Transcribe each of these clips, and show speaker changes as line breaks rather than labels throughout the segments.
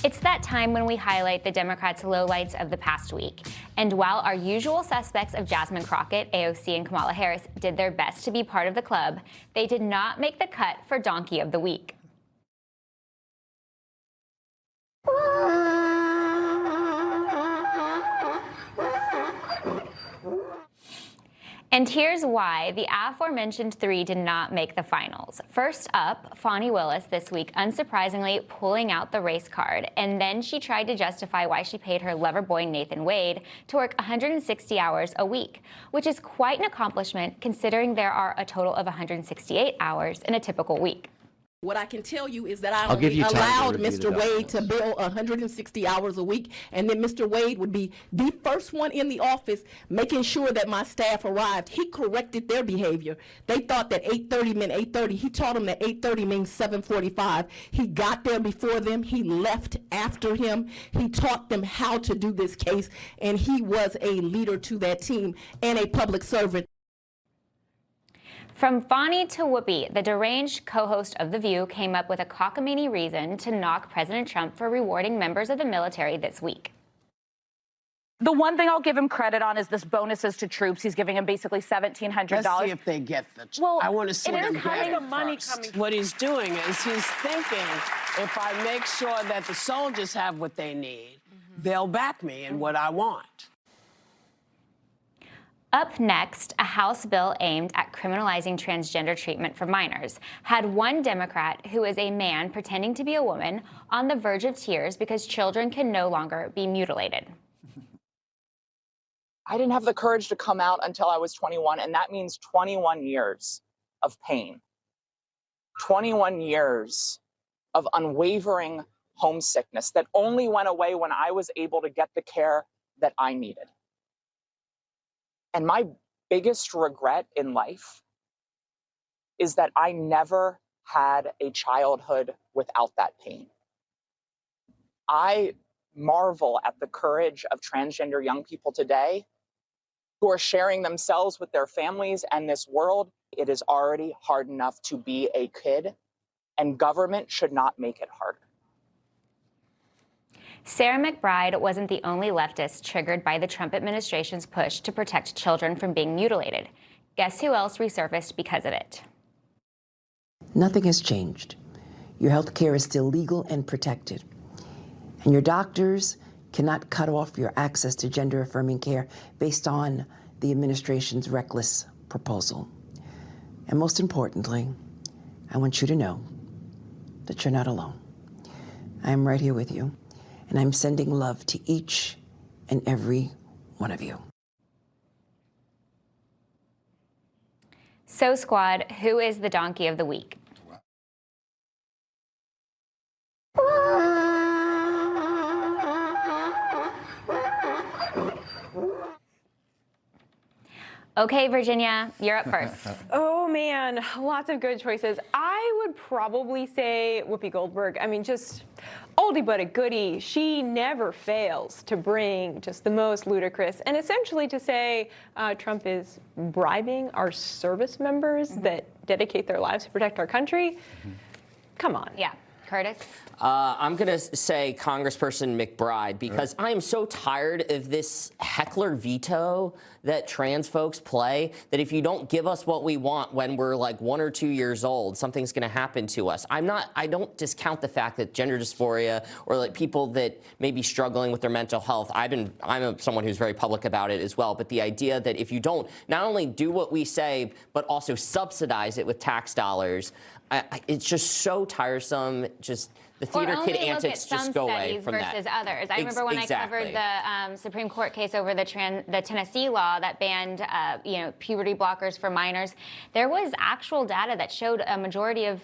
It's that time when we highlight the Democrats' lowlights of the past week. And while our usual suspects of Jasmine Crockett, AOC, and Kamala Harris did their best to be part of the club, they did not make the cut for Donkey of the Week. And here's why the aforementioned three did not make the finals. First up, Fani Willis this week, unsurprisingly pulling out the race card. And then she tried to justify why she paid her lover boy Nathan Wade to work 160 hours a week, which is quite an accomplishment considering there are a total of 168 hours in a typical week.
What I can tell you is that I only allowed Mr. Wade to bill 160 hours a week, and then Mr. Wade would be the first one in the office making sure that my staff arrived. He corrected their behavior. They thought that 8:30 meant 8:30. He taught them that 8:30 means 7:45. He got there before them. He left after him. He taught them how to do this case, and he was a leader to that team and a public servant.
From Fani to Whoopi, the deranged co-host of The View came up with a cockamamie reason to knock President Trump for rewarding members of the military this week.
The one thing I'll give him credit on is this bonuses to troops. He's giving them basically $1,700.
Let's see if they get the.
Well,
I want to see them get
the money
first. What he's doing is he's thinking, if I make sure that the soldiers have what they need, they'll back me in what I want.
Up next, a House bill aimed at criminalizing transgender treatment for minors had one Democrat who is a man pretending to be a woman on the verge of tears because children can no longer be mutilated.
I didn't have the courage to come out until I was 21, and that means 21 years of pain, 21 years of unwavering homesickness that only went away when I was able to get the care that I needed. And my biggest regret in life is that I never had a childhood without that pain. I marvel at the courage of transgender young people today who are sharing themselves with their families and this world. It is already hard enough to be a kid, and government should not make it harder.
Sarah McBride wasn't the only leftist triggered by the Trump administration's push to protect children from being mutilated. Guess who else resurfaced because of it?
Nothing has changed. Your health care is still legal and protected. And your doctors cannot cut off your access to gender-affirming care based on the administration's reckless proposal. And most importantly, I want you to know that you're not alone. I am right here with you. And I'm sending love to each and every one of you.
So, squad, who is the donkey of the week? Okay, Virginia, you're up first.
Oh, man, lots of good choices. I would probably say Whoopi Goldberg. I mean, just oldie but a goodie. She never fails to bring just the most ludicrous and essentially to say Trump is bribing our service members that dedicate their lives to protect our country. Come on.
Yeah. Curtis?
I'm going to say Congressperson McBride because I am so tired of this heckler veto that trans folks play, that if you don't give us what we want when we're like 1 or 2 years old, something's going to happen to us. I don't discount the fact that gender dysphoria or like people that may be struggling with their mental health, I'm someone who's very public about it as well, but the idea that if you don't not only do what we say, but also subsidize it with tax dollars, it's just so tiresome. Just the theater kid antics just go away from that.
Versus others. I remember when I covered the Supreme Court case over the Tennessee law that banned, puberty blockers for minors. There was actual data that showed a majority of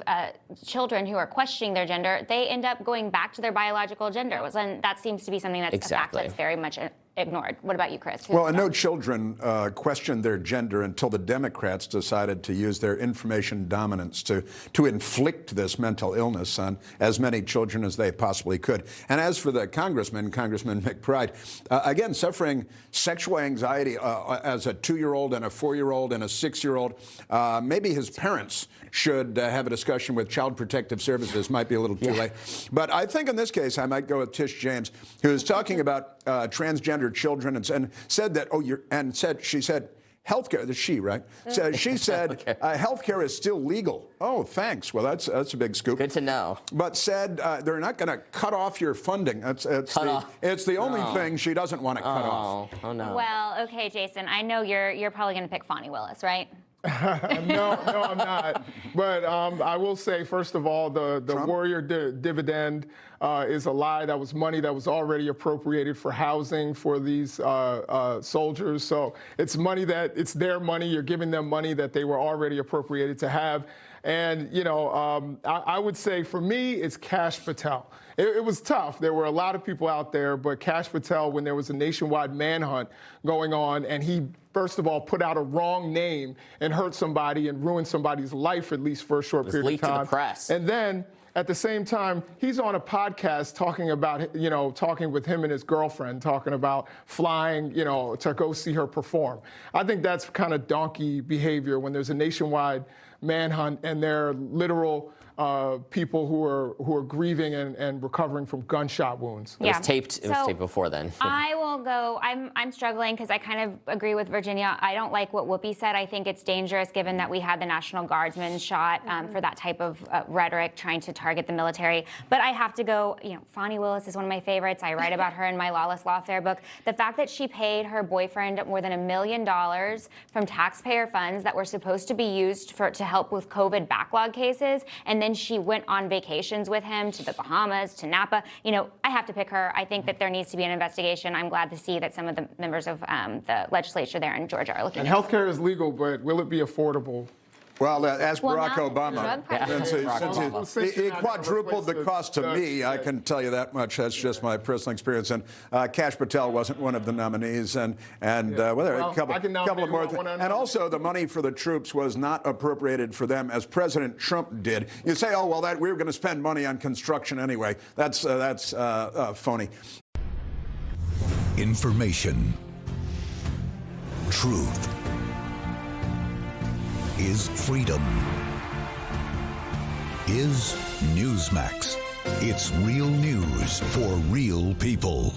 children who are questioning their gender, they end up going back to their biological gender. And that seems to be something that's a fact that's very much ignored. What about you, Chris?
Well, and no children questioned their gender until the Democrats decided to use their information dominance to inflict this mental illness on as many children as they possibly could. And as for the Congressman McBride, again, suffering sexual anxiety as a 2-year-old and a 4-year-old and a 6-year-old, maybe his parents should have a discussion with Child Protective Services. Might be a little too late. But I think in this case, I might go with Tish James, who is talking about transgender children and said that, she said, healthcare, that's she, right? So she said, okay. Healthcare is still legal. Oh, thanks. Well, that's a big scoop.
Good to know.
But said they're not going to cut off your funding. It's the only thing she doesn't want to cut off.
Oh, no.
Well, okay, Jason, I know you're probably going to pick Fani Willis, right?
No, I'm not. But I will say, first of all, the Warrior dividend is a lie. That was money that was already appropriated for housing for these soldiers. So it's it's their money. You're giving them money that they were already appropriated to have. And, I would say for me, it's Kash Patel. It was tough. There were a lot of people out there, but Kash Patel, when there was a nationwide manhunt going on, and he, first of all, put out a wrong name and hurt somebody and ruined somebody's life, at least for a short period of time.
To the press.
And then, at the same time, he's on a podcast talking about, talking with him and his girlfriend, talking about flying, to go see her perform. I think that's kind of donkey behavior when there's a nationwide manhunt and there are literal people who are grieving and recovering from gunshot wounds.
It was taped before then.
I will go. I'm struggling because I kind of agree with Virginia. I don't like what Whoopi said. I think it's dangerous given that we had the National Guardsman shot for that type of rhetoric trying to target the military. But I have to go, Fani Willis is one of my favorites. I write about her in my Lawless Lawfare book. The fact that she paid her boyfriend more than $1 million from taxpayer funds that were supposed to be used to help with COVID backlog cases, and then she went on vacations with him to the Bahamas, to Napa. I have to pick her. I think that there needs to be an investigation. I'm glad to see that some of the members of the legislature there in Georgia are looking
and
at it.
And healthcare is legal, but will it be affordable?
Well, ask Barack Obama. Since he quadrupled the cost to me, I can tell you that much. That's just my personal experience. And Kash Patel wasn't one of the nominees. There are a couple of more things. And also, the money for the troops was not appropriated for them as President Trump did. You say, oh, well, we were going to spend money on construction anyway. That's phony.
Information. Truth. Is freedom. Is Newsmax. It's real news for real people.